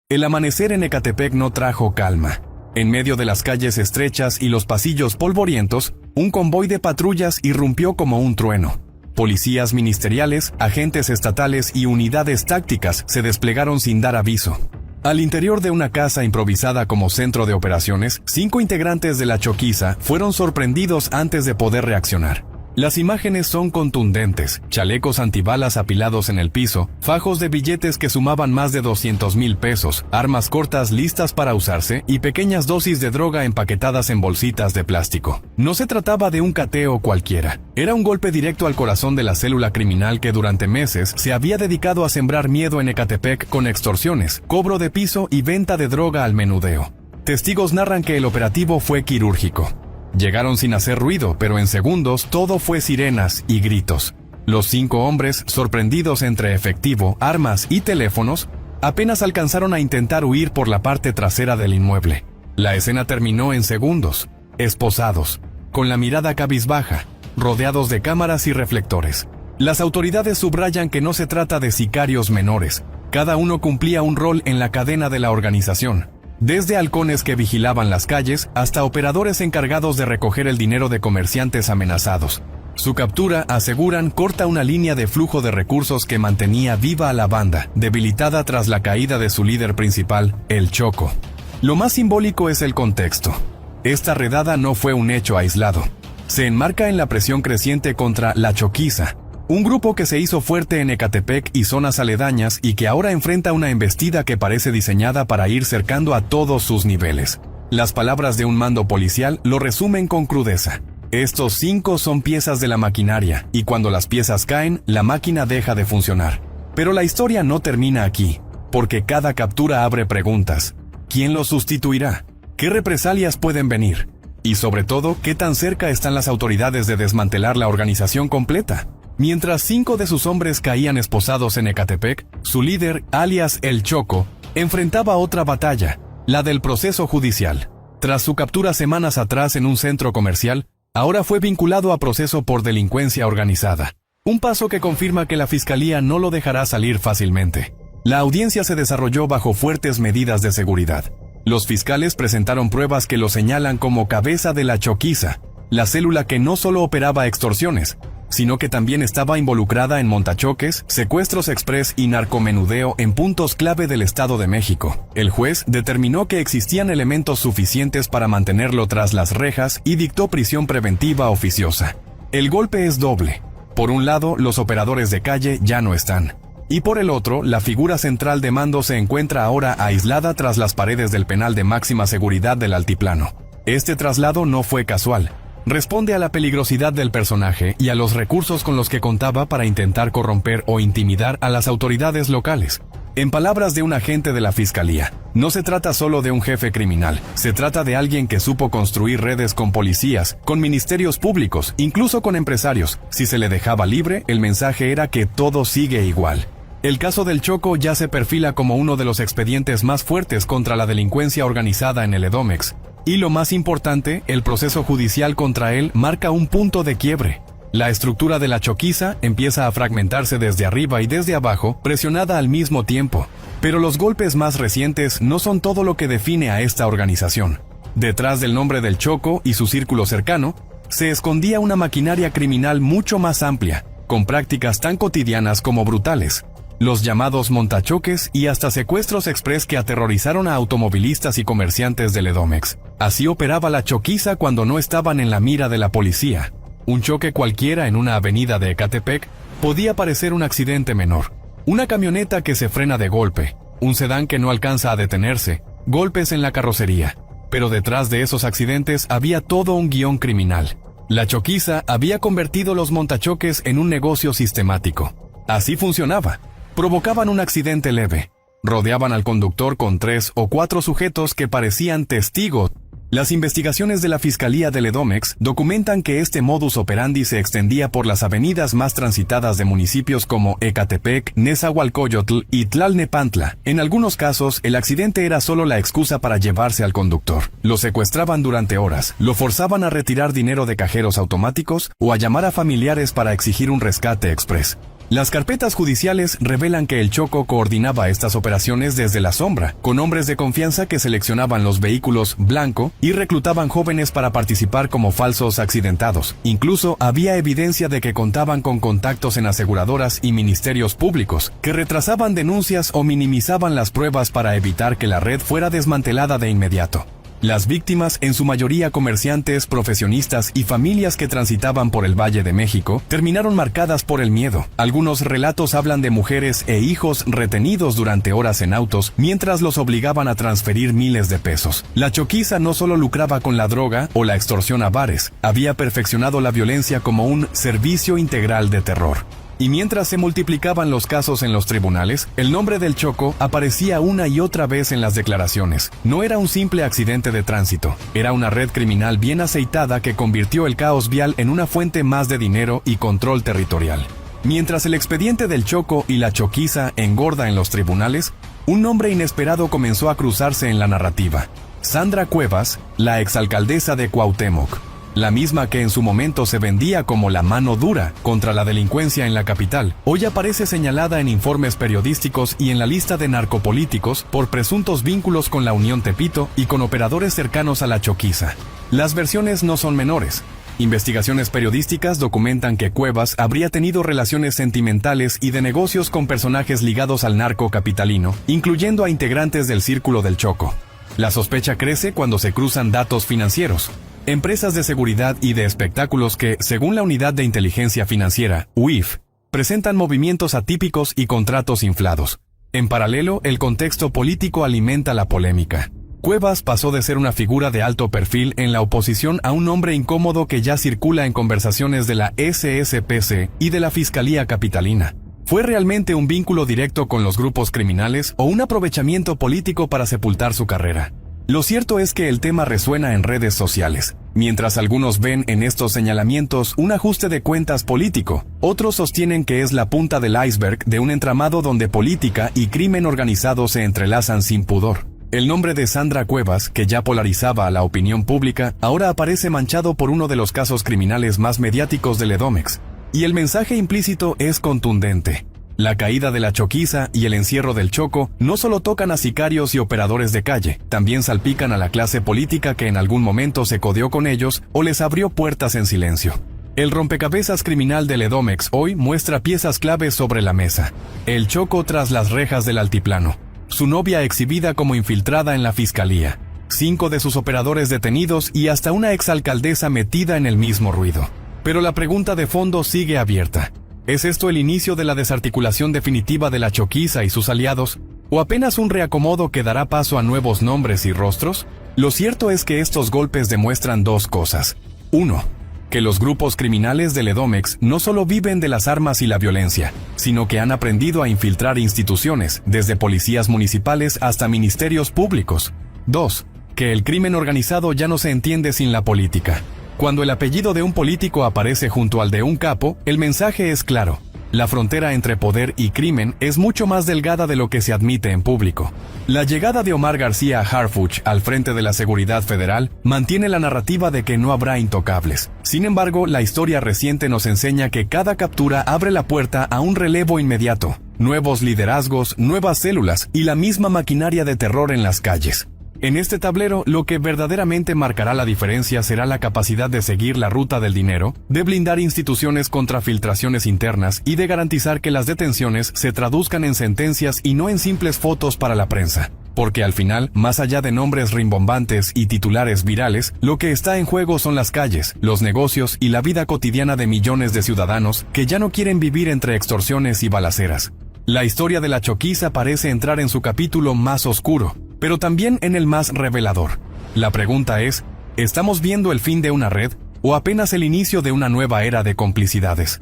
El amanecer en Ecatepec no trajo calma. En medio de las calles estrechas y los pasillos polvorientos, un convoy de patrullas irrumpió como un trueno. Policías ministeriales, agentes estatales y unidades tácticas se desplegaron sin dar aviso. Al interior de una casa improvisada como centro de operaciones, 5 integrantes de la Choquiza fueron sorprendidos antes de poder reaccionar. Las imágenes son contundentes: chalecos antibalas apilados en el piso, fajos de billetes que sumaban más de 200,000 pesos, armas cortas listas para usarse y pequeñas dosis de droga empaquetadas en bolsitas de plástico. No se trataba de un cateo cualquiera. Era un golpe directo al corazón de la célula criminal que durante meses se había dedicado a sembrar miedo en Ecatepec con extorsiones, cobro de piso y venta de droga al menudeo. Testigos narran que el operativo fue quirúrgico. Llegaron sin hacer ruido, pero en segundos todo fue sirenas y gritos. Los 5 hombres, sorprendidos entre efectivo, armas y teléfonos, apenas alcanzaron a intentar huir por la parte trasera del inmueble. La escena terminó en segundos, esposados, con la mirada cabizbaja, rodeados de cámaras y reflectores. Las autoridades subrayan que no se trata de sicarios menores. Cada uno cumplía un rol en la cadena de la organización. Desde halcones que vigilaban las calles hasta operadores encargados de recoger el dinero de comerciantes amenazados. Su captura, aseguran, corta una línea de flujo de recursos que mantenía viva a la banda, debilitada tras la caída de su líder principal, el Choco. Lo más simbólico es el contexto. Esta redada no fue un hecho aislado. Se enmarca en la presión creciente contra la Choquiza, un grupo que se hizo fuerte en Ecatepec y zonas aledañas y que ahora enfrenta una embestida que parece diseñada para ir cercando a todos sus niveles. Las palabras de un mando policial lo resumen con crudeza. Estos 5 son piezas de la maquinaria, y cuando las piezas caen, la máquina deja de funcionar. Pero la historia no termina aquí, porque cada captura abre preguntas. ¿Quién los sustituirá? ¿Qué represalias pueden venir? Y sobre todo, ¿qué tan cerca están las autoridades de desmantelar la organización completa? Mientras 5 de sus hombres caían esposados en Ecatepec, su líder, alias El Choco, enfrentaba otra batalla, la del proceso judicial. Tras su captura semanas atrás en un centro comercial, ahora fue vinculado a proceso por delincuencia organizada. Un paso que confirma que la fiscalía no lo dejará salir fácilmente. La audiencia se desarrolló bajo fuertes medidas de seguridad. Los fiscales presentaron pruebas que lo señalan como cabeza de la Choquiza, la célula que no solo operaba extorsiones, sino que también estaba involucrada en montachoques, secuestros express y narcomenudeo en puntos clave del Estado de México. El juez determinó que existían elementos suficientes para mantenerlo tras las rejas y dictó prisión preventiva oficiosa. El golpe es doble. Por un lado, los operadores de calle ya no están. Y por el otro, la figura central de mando se encuentra ahora aislada tras las paredes del penal de máxima seguridad del altiplano. Este traslado no fue casual. Responde a la peligrosidad del personaje y a los recursos con los que contaba para intentar corromper o intimidar a las autoridades locales. En palabras de un agente de la fiscalía, no se trata solo de un jefe criminal, se trata de alguien que supo construir redes con policías, con ministerios públicos, incluso con empresarios. Si se le dejaba libre, el mensaje era que todo sigue igual. El caso del Choco ya se perfila como uno de los expedientes más fuertes contra la delincuencia organizada en el Edomex. Y lo más importante, el proceso judicial contra él marca un punto de quiebre. La estructura de la Choquiza empieza a fragmentarse desde arriba y desde abajo, presionada al mismo tiempo. Pero los golpes más recientes no son todo lo que define a esta organización. Detrás del nombre del Choco y su círculo cercano, se escondía una maquinaria criminal mucho más amplia, con prácticas tan cotidianas como brutales. Los llamados montachoques y hasta secuestros express que aterrorizaron a automovilistas y comerciantes del Edomex. Así operaba la Choquiza cuando no estaban en la mira de la policía. Un choque cualquiera en una avenida de Ecatepec podía parecer un accidente menor. Una camioneta que se frena de golpe, un sedán que no alcanza a detenerse, golpes en la carrocería. Pero detrás de esos accidentes había todo un guión criminal. La Choquiza había convertido los montachoques en un negocio sistemático. Así funcionaba. Provocaban un accidente leve. Rodeaban al conductor con 3 o 4 sujetos que parecían testigos. Las investigaciones de la Fiscalía del Edomex documentan que este modus operandi se extendía por las avenidas más transitadas de municipios como Ecatepec, Nezahualcóyotl y Tlalnepantla. En algunos casos, el accidente era solo la excusa para llevarse al conductor. Lo secuestraban durante horas, lo forzaban a retirar dinero de cajeros automáticos o a llamar a familiares para exigir un rescate express. Las carpetas judiciales revelan que el Choco coordinaba estas operaciones desde la sombra, con hombres de confianza que seleccionaban los vehículos blanco y reclutaban jóvenes para participar como falsos accidentados. Incluso había evidencia de que contaban con contactos en aseguradoras y ministerios públicos, que retrasaban denuncias o minimizaban las pruebas para evitar que la red fuera desmantelada de inmediato. Las víctimas, en su mayoría comerciantes, profesionistas y familias que transitaban por el Valle de México, terminaron marcadas por el miedo. Algunos relatos hablan de mujeres e hijos retenidos durante horas en autos mientras los obligaban a transferir miles de pesos. La choquiza no solo lucraba con la droga o la extorsión a bares, había perfeccionado la violencia como un servicio integral de terror. Y mientras se multiplicaban los casos en los tribunales, el nombre del Choco aparecía una y otra vez en las declaraciones. No era un simple accidente de tránsito, era una red criminal bien aceitada que convirtió el caos vial en una fuente más de dinero y control territorial. Mientras el expediente del Choco y la choquiza engorda en los tribunales, un nombre inesperado comenzó a cruzarse en la narrativa. Sandra Cuevas, la exalcaldesa de Cuauhtémoc. La misma que en su momento se vendía como la mano dura contra la delincuencia en la capital, hoy aparece señalada en informes periodísticos y en la lista de narcopolíticos por presuntos vínculos con la Unión Tepito y con operadores cercanos a la choquiza. Las versiones no son menores. Investigaciones periodísticas documentan que Cuevas habría tenido relaciones sentimentales y de negocios con personajes ligados al narco capitalino, incluyendo a integrantes del Círculo del Choco. La sospecha crece cuando se cruzan datos financieros. Empresas de seguridad y de espectáculos que, según la Unidad de Inteligencia Financiera, UIF, presentan movimientos atípicos y contratos inflados. En paralelo, el contexto político alimenta la polémica. Cuevas pasó de ser una figura de alto perfil en la oposición a un hombre incómodo que ya circula en conversaciones de la SSPC y de la Fiscalía Capitalina. ¿Fue realmente un vínculo directo con los grupos criminales o un aprovechamiento político para sepultar su carrera? Lo cierto es que el tema resuena en redes sociales. Mientras algunos ven en estos señalamientos un ajuste de cuentas político, otros sostienen que es la punta del iceberg de un entramado donde política y crimen organizado se entrelazan sin pudor. El nombre de Sandra Cuevas, que ya polarizaba a la opinión pública, ahora aparece manchado por uno de los casos criminales más mediáticos del Edomex. Y el mensaje implícito es contundente. La caída de la choquiza y el encierro del Choco no solo tocan a sicarios y operadores de calle, también salpican a la clase política que en algún momento se codeó con ellos o les abrió puertas en silencio. El rompecabezas criminal del Edomex hoy muestra piezas claves sobre la mesa. El Choco tras las rejas del altiplano. Su novia exhibida como infiltrada en la fiscalía. 5 de sus operadores detenidos y hasta una exalcaldesa metida en el mismo ruido. Pero la pregunta de fondo sigue abierta. ¿Es esto el inicio de la desarticulación definitiva de la choquiza y sus aliados? ¿O apenas un reacomodo que dará paso a nuevos nombres y rostros? Lo cierto es que estos golpes demuestran dos cosas. 1. Que los grupos criminales del Edomex no solo viven de las armas y la violencia, sino que han aprendido a infiltrar instituciones, desde policías municipales hasta ministerios públicos. 2. Que el crimen organizado ya no se entiende sin la política. Cuando el apellido de un político aparece junto al de un capo, el mensaje es claro. La frontera entre poder y crimen es mucho más delgada de lo que se admite en público. La llegada de Omar García Harfuch al frente de la seguridad federal mantiene la narrativa de que no habrá intocables. Sin embargo, la historia reciente nos enseña que cada captura abre la puerta a un relevo inmediato, nuevos liderazgos, nuevas células y la misma maquinaria de terror en las calles. En este tablero, lo que verdaderamente marcará la diferencia será la capacidad de seguir la ruta del dinero, de blindar instituciones contra filtraciones internas y de garantizar que las detenciones se traduzcan en sentencias y no en simples fotos para la prensa. Porque al final, más allá de nombres rimbombantes y titulares virales, lo que está en juego son las calles, los negocios y la vida cotidiana de millones de ciudadanos que ya no quieren vivir entre extorsiones y balaceras. La historia de la choquiza parece entrar en su capítulo más oscuro, pero también en el más revelador. La pregunta es, ¿estamos viendo el fin de una red o apenas el inicio de una nueva era de complicidades?